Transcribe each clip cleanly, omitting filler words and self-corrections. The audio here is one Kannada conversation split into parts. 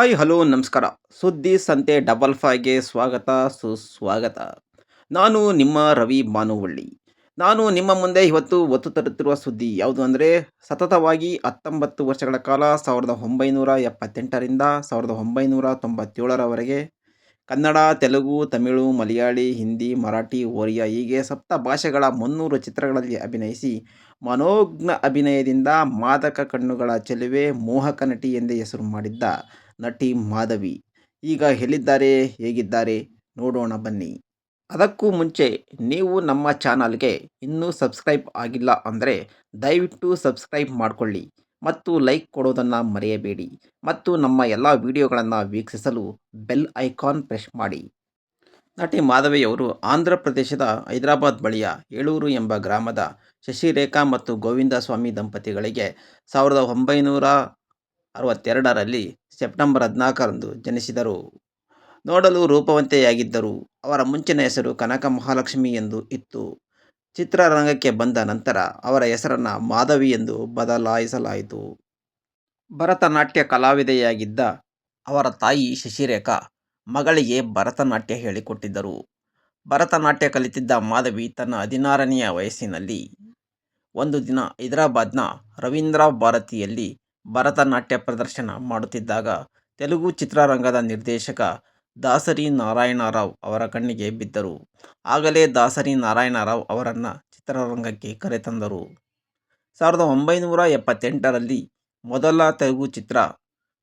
ಹಾಯ್ ಹಲೋ ನಮಸ್ಕಾರ. ಸುದ್ದಿ ಸಂತೆ ಡಬಲ್ ಫೈವ್ಗೆ ಸ್ವಾಗತ ಸುಸ್ವಾಗತ. ನಾನು ನಿಮ್ಮ ರವಿ ಬಾನುವಳ್ಳಿ. ನಾನು ನಿಮ್ಮ ಮುಂದೆ ಇವತ್ತು ಒತ್ತು ತರುತ್ತಿರುವ ಸುದ್ದಿ ಯಾವುದು ಅಂದರೆ ಸತತವಾಗಿ 19 ವರ್ಷಗಳ ಕಾಲ 1978ರಿಂದ 1997ರವರೆಗೆ ಕನ್ನಡ, ತೆಲುಗು, ತಮಿಳು, ಮಲಯಾಳಿ, ಹಿಂದಿ, ಮರಾಠಿ, ಒರಿಯಾ ಹೀಗೆ ಸಪ್ತ ಭಾಷೆಗಳ 300 ಚಿತ್ರಗಳಲ್ಲಿ ಅಭಿನಯಿಸಿ ಮನೋಜ್ಞ ಅಭಿನಯದಿಂದ ಮಾದಕ ಕಣ್ಣುಗಳ ಚೆಲುವೆ, ಮೋಹಕ ನಟಿ ಎಂದೇ ಹೆಸರು ಮಾಡಿದ್ದ ನಟಿ ಮಾಧವಿ ಈಗ ಎಲ್ಲಿದ್ದಾರೆ, ಹೇಗಿದ್ದಾರೆ ನೋಡೋಣ ಬನ್ನಿ. ಅದಕ್ಕೂ ಮುಂಚೆ ನೀವು ನಮ್ಮ ಚಾನಲ್ಗೆ ಇನ್ನೂ ಸಬ್ಸ್ಕ್ರೈಬ್ ಆಗಿಲ್ಲ ಅಂದರೆ ದಯವಿಟ್ಟು ಸಬ್ಸ್ಕ್ರೈಬ್ ಮಾಡಿಕೊಳ್ಳಿ ಮತ್ತು ಲೈಕ್ ಕೊಡೋದನ್ನು ಮರೆಯಬೇಡಿ ಮತ್ತು ನಮ್ಮ ಎಲ್ಲ ವಿಡಿಯೋಗಳನ್ನು ವೀಕ್ಷಿಸಲು ಬೆಲ್ ಐಕಾನ್ ಪ್ರೆಸ್ ಮಾಡಿ. ನಟಿ ಮಾಧವಿಯವರು ಆಂಧ್ರ ಪ್ರದೇಶದ ಹೈದರಾಬಾದ್ ಬಳಿಯ ಏಳೂರು ಎಂಬ ಗ್ರಾಮದ ಶಶಿರೇಖಾ ಮತ್ತು ಗೋವಿಂದ ಸ್ವಾಮಿ ದಂಪತಿಗಳಿಗೆ 1962ರಲ್ಲಿ ಸೆಪ್ಟೆಂಬರ್ 14ರಂದು ಜನಿಸಿದರು. ನೋಡಲು ರೂಪವಂತೆಯಾಗಿದ್ದರು. ಅವರ ಮುಂಚಿನ ಹೆಸರು ಕನಕ ಮಹಾಲಕ್ಷ್ಮಿ ಎಂದು ಇತ್ತು. ಚಿತ್ರರಂಗಕ್ಕೆ ಬಂದ ನಂತರ ಅವರ ಹೆಸರನ್ನು ಮಾಧವಿ ಎಂದು ಬದಲಾಯಿಸಲಾಯಿತು. ಭರತನಾಟ್ಯ ಕಲಾವಿದೆಯಾಗಿದ್ದ ಅವರ ತಾಯಿ ಶಶಿರೇಖಾ ಮಗಳಿಗೆ ಭರತನಾಟ್ಯ ಹೇಳಿಕೊಟ್ಟಿದ್ದರು. ಭರತನಾಟ್ಯ ಕಲಿತಿದ್ದ ಮಾಧವಿ ತನ್ನ 16ನೆಯ ವಯಸ್ಸಿನಲ್ಲಿ ಒಂದು ದಿನ ಹೈದರಾಬಾದ್ನ ರವೀಂದ್ರ ಭಾರತಿಯಲ್ಲಿ ಭರತನಾಟ್ಯ ಪ್ರದರ್ಶನ ಮಾಡುತ್ತಿದ್ದಾಗ ತೆಲುಗು ಚಿತ್ರರಂಗದ ನಿರ್ದೇಶಕ ದಾಸರಿ ನಾರಾಯಣರಾವ್ ಅವರ ಕಣ್ಣಿಗೆ ಬಿದ್ದರು. ಆಗಲೇ ದಾಸರಿ ನಾರಾಯಣರಾವ್ ಅವರನ್ನು ಚಿತ್ರರಂಗಕ್ಕೆ ಕರೆತಂದರು. 1978ರಲ್ಲಿ ಮೊದಲ ತೆಲುಗು ಚಿತ್ರ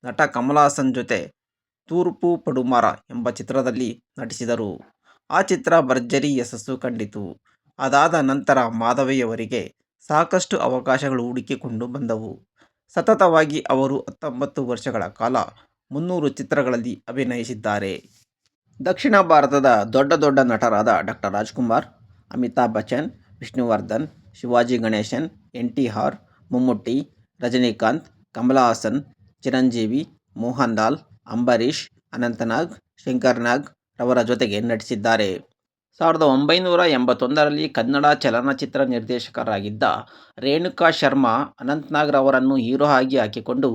ನಟ ಕಮಲ್ ಹಾಸನ್ ಜೊತೆ ತೂರ್ಪು ಪಡುಮಾರ ಎಂಬ ಚಿತ್ರದಲ್ಲಿ ನಟಿಸಿದರು. ಆ ಚಿತ್ರ ಭರ್ಜರಿ ಯಶಸ್ಸು ಕಂಡಿತು. ಅದಾದ ನಂತರ ಮಾಧವಿಯವರಿಗೆ ಸಾಕಷ್ಟು ಅವಕಾಶಗಳು ಹುಡುಕಿಕೊಂಡು ಬಂದವು. ಸತತವಾಗಿ ಅವರು 19 ವರ್ಷಗಳ ಕಾಲ 300 ಚಿತ್ರಗಳಲ್ಲಿ ಅಭಿನಯಿಸಿದ್ದಾರೆ. ದಕ್ಷಿಣ ಭಾರತದ ದೊಡ್ಡ ದೊಡ್ಡ ನಟರಾದ ಡಾ. ರಾಜ್ಕುಮಾರ್, ಅಮಿತಾಬ್ ಬಚ್ಚನ್, ವಿಷ್ಣುವರ್ಧನ್, ಶಿವಾಜಿ ಗಣೇಶನ್, NTR, ಮಮ್ಮೂಟಿ, ರಜನಿಕಾಂತ್, ಕಮಲ್ ಹಾಸನ್, ಚಿರಂಜೀವಿ, ಮೋಹನ್ ಲಾಲ್, ಅಂಬರೀಶ್, ಅನಂತನಾಗ್, ಶಂಕರ್ ನಾಗ್ ರವರ ಜೊತೆಗೆ ನಟಿಸಿದ್ದಾರೆ. 1981ರಲ್ಲಿ ಕನ್ನಡ ಚಲನಚಿತ್ರ ನಿರ್ದೇಶಕರಾಗಿದ್ದ ರೇಣುಕಾ ಶರ್ಮಾ ಅನಂತನಾಗ್ ರವರನ್ನು ಹೀರೋ ಆಗಿ ಹಾಕಿಕೊಂಡು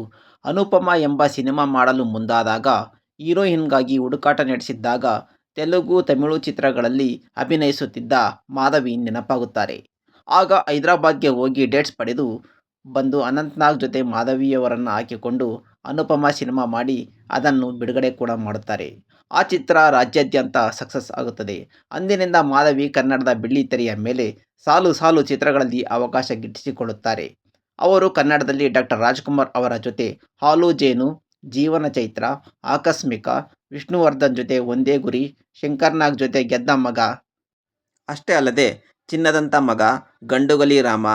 ಅನುಪಮ ಎಂಬ ಸಿನಿಮಾ ಮಾಡಲು ಮುಂದಾದಾಗ ಹೀರೋಯಿನ್ಗಾಗಿ ಹುಡುಕಾಟ ನಡೆಸಿದ್ದಾಗ ತೆಲುಗು, ತಮಿಳು ಚಿತ್ರಗಳಲ್ಲಿ ಅಭಿನಯಿಸುತ್ತಿದ್ದ ಮಾಧವಿ ನೆನಪಾಗುತ್ತಾರೆ. ಆಗ ಹೈದರಾಬಾದ್ಗೆ ಹೋಗಿ ಡೇಟ್ಸ್ ಪಡೆದು ಬಂದು ಅನಂತನಾಗ್ ಜೊತೆ ಮಾಧವಿಯವರನ್ನು ಹಾಕಿಕೊಂಡು ಅನುಪಮ ಸಿನಿಮಾ ಮಾಡಿ ಅದನ್ನು ಬಿಡುಗಡೆ ಕೂಡ ಮಾಡುತ್ತಾರೆ. ಆ ಚಿತ್ರ ರಾಜ್ಯಾದ್ಯಂತ ಸಕ್ಸಸ್ ಆಗುತ್ತದೆ. ಅಂದಿನಿಂದ ಮಾಧವಿ ಕನ್ನಡದ ಬೆಳ್ಳಿತೆರೆಯ ಮೇಲೆ ಸಾಲು ಸಾಲು ಚಿತ್ರಗಳಲ್ಲಿ ಅವಕಾಶ ಗಿಟ್ಟಿಸಿಕೊಳ್ಳುತ್ತಾರೆ. ಅವರು ಕನ್ನಡದಲ್ಲಿ ಡಾ. ರಾಜ್ಕುಮಾರ್ ಅವರ ಜೊತೆ ಹಾಲು ಜೇನು, ಜೀವನ ಚೈತ್ರ, ಆಕಸ್ಮಿಕ, ವಿಷ್ಣುವರ್ಧನ್ ಜೊತೆ ಒಂದೇ ಗುರಿ, ಶಂಕರ್ ನಾಗ್ ಜೊತೆ ಗೆದ್ದ ಮಗ ಅಷ್ಟೇ ಅಲ್ಲದೆ ಚಿನ್ನದಂತ ಮಗ, ಗಂಡುಗಲಿ ರಾಮ,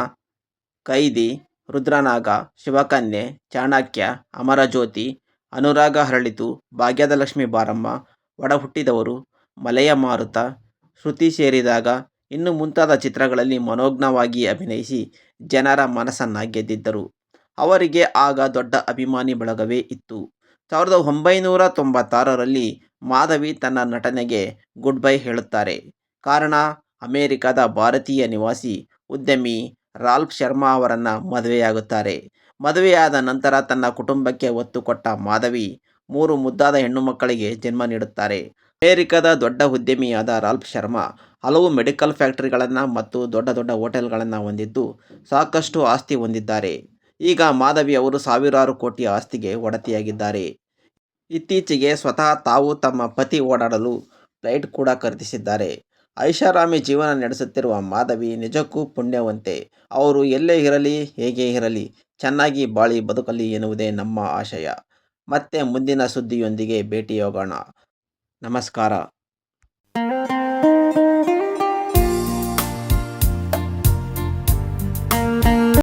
ಕೈದಿ, ರುದ್ರನಾಗ, ಶಿವಕನ್ಯೆ, ಚಾಣಕ್ಯ, ಅಮರಜ್ಯೋತಿ, ಅನುರಾಗ ಹರಳಿತು, ಭಾಗ್ಯದ ಲಕ್ಷ್ಮಿ ಬಾರಮ್ಮ, ಒಡ ಹುಟ್ಟಿದವರು, ಮಲೆಯ ಮಾರುತ, ಶ್ರುತಿ ಸೇರಿದಾಗ ಇನ್ನು ಮುಂತಾದ ಚಿತ್ರಗಳಲ್ಲಿ ಮನೋಜ್ಞವಾಗಿ ಅಭಿನಯಿಸಿ ಜನರ ಮನಸ್ಸನ್ನು ಗೆದ್ದಿದ್ದರು. ಅವರಿಗೆ ಆಗ ದೊಡ್ಡ ಅಭಿಮಾನಿ ಬಳಗವೇ ಇತ್ತು. 1996ರಲ್ಲಿ ಮಾಧವಿ ತನ್ನ ನಟನೆಗೆ ಗುಡ್ ಬೈ ಹೇಳುತ್ತಾರೆ. ಕಾರಣ ಅಮೆರಿಕದ ಭಾರತೀಯ ನಿವಾಸಿ ಉದ್ಯಮಿ ರಾಲ್ಫ್ ಶರ್ಮಾ ಅವರನ್ನು ಮದುವೆಯಾಗುತ್ತಾರೆ. ಮದುವೆಯಾದ ನಂತರ ತನ್ನ ಕುಟುಂಬಕ್ಕೆ ಒತ್ತು ಕೊಟ್ಟ ಮಾಧವಿ 3 ಮುದ್ದಾದ ಹೆಣ್ಣು ಮಕ್ಕಳಿಗೆ ಜನ್ಮ ನೀಡುತ್ತಾರೆ. ಅಮೆರಿಕದ ದೊಡ್ಡ ಉದ್ಯಮಿಯಾದ ರಾಲ್ಫ್ ಶರ್ಮಾ ಹಲವು ಮೆಡಿಕಲ್ ಫ್ಯಾಕ್ಟರಿಗಳನ್ನು ಮತ್ತು ದೊಡ್ಡ ದೊಡ್ಡ ಹೋಟೆಲ್ಗಳನ್ನು ಹೊಂದಿದ್ದು ಸಾಕಷ್ಟು ಆಸ್ತಿ ಹೊಂದಿದ್ದಾರೆ. ಈಗ ಮಾಧವಿ ಅವರು ಸಾವಿರಾರು ಕೋಟಿ ಆಸ್ತಿಗೆ ಒಡತಿಯಾಗಿದ್ದಾರೆ. ಇತ್ತೀಚೆಗೆ ಸ್ವತಃ ತಾವು ತಮ್ಮ ಪತಿ ಓಡಾಡಲು ಫ್ಲೈಟ್ ಕೂಡ ಖರೀದಿಸಿದ್ದಾರೆ. ಐಷಾರಾಮಿ ಜೀವನ ನಡೆಸುತ್ತಿರುವ ಮಾಧವಿ ನಿಜಕ್ಕೂ ಪುಣ್ಯವಂತೆ. ಅವರು ಎಲ್ಲೇ ಇರಲಿ, ಹೇಗೆ ಇರಲಿ, ಚೆನ್ನಾಗಿ ಬಾಳಿ ಬದುಕಲಿ ಎನ್ನುವುದೇ ನಮ್ಮ ಆಶಯ. ಮತ್ತೆ ಮುಂದಿನ ಸುದ್ದಿಯೊಂದಿಗೆ ಭೇಟಿಯಾಗೋಣ. ನಮಸ್ಕಾರ.